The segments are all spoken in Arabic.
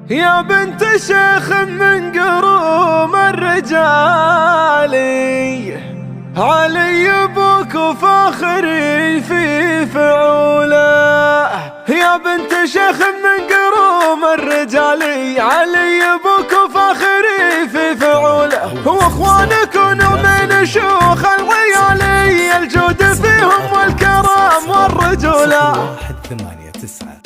يا بنت شيخ من قروم الرجالي، علي ابوك وفاخري في فعوله. يا بنت شيخ من قروم الرجالي، علي ابوك وفاخري في فعوله. واخوانك ونعمين شيوخ العيالي، الجود فيهم والكرم والرجوله. 189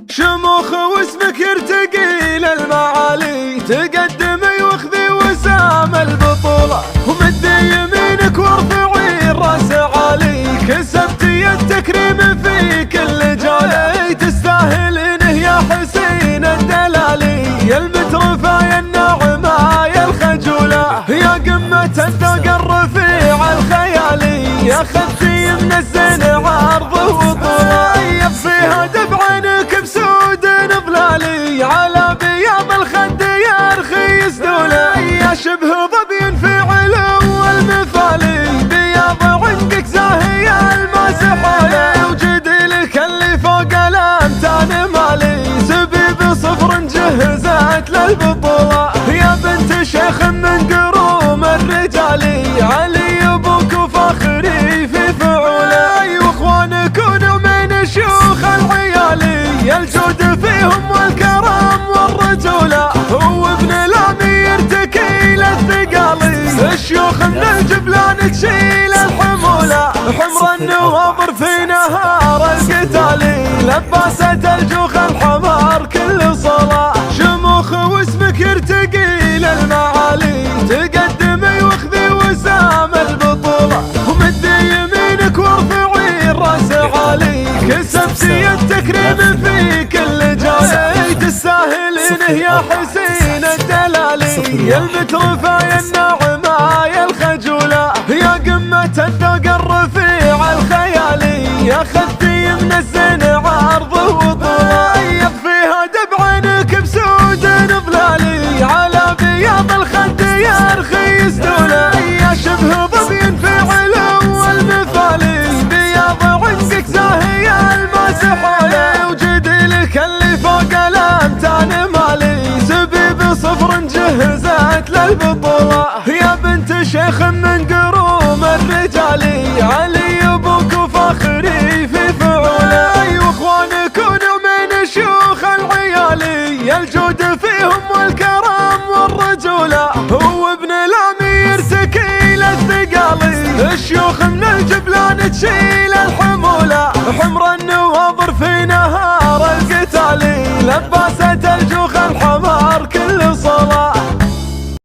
شموخ واسمك يرتقي للمعالي، تقدمي واخذي وسام البطولة. ومدي يمينك وارفعي الراس عالي، كسبتي التكريم في كل جولة. تستاهلينه يا حسين الدلالي، يا المترفة يا الناعمة يا الخجولة. يا قمة الذوق الرفيع الخيالي، يا خذتي من الزين عرض وطولة. يطفيها دفعنك بسود ظلالي، على بياض الخد يرخي سدوله. يا شبه ظبي في علو المثالي، بياض عندك زاهي الماسح عليه. وجدلك اللي فوق الامتان مالي، زبيب صفر جهزت للبطولة. يا بنت شيخ من قروم الرجالي، علي ابوك وفاخري في فعوله. واخوانك ونعمين شيوخ العيالي، الجود فيهم والكرم والرجولة. هو ابن الامير تكيل الثقالي، الشيوخ من الجبلان تشيل الحمولة. حمر النواظر في نهار القتالي، لباسة الجوخ الحمار كل صلاة. شموخ واسمك يرتقي للمعالي، تقدمي واخذي وسام البطولة. ومدي يمينك وارفعي الراس عالي، كسبتي التكريم في كل جولة. تستاهلينه يا حسين الدلالي، يا المترفة يا الناعمة يا الخجولة. يا قمة الذوق الرفيع الخيالي، يا خذتي من الزين عرض وطولة. يطفيها دبعنك بسود ظلالي، على بياض الخد يرخي سدوله. يا شبه ظبي في علو المثالي، بياض عندك زاهي الماسح عليه. وجدلك اللي فوق الامتان مالي، زبيب صفر جهزت للبطولة. يا بنت شيخ من قروم الرجالي، علي ابوك وفاخري في فعوله. واخوانك ونعمين شيوخ العيالي، الجود فيهم والكرم والرجولة. هو ابن الامير تكيل الثقالي، الشيوخ من الجبلان تشيل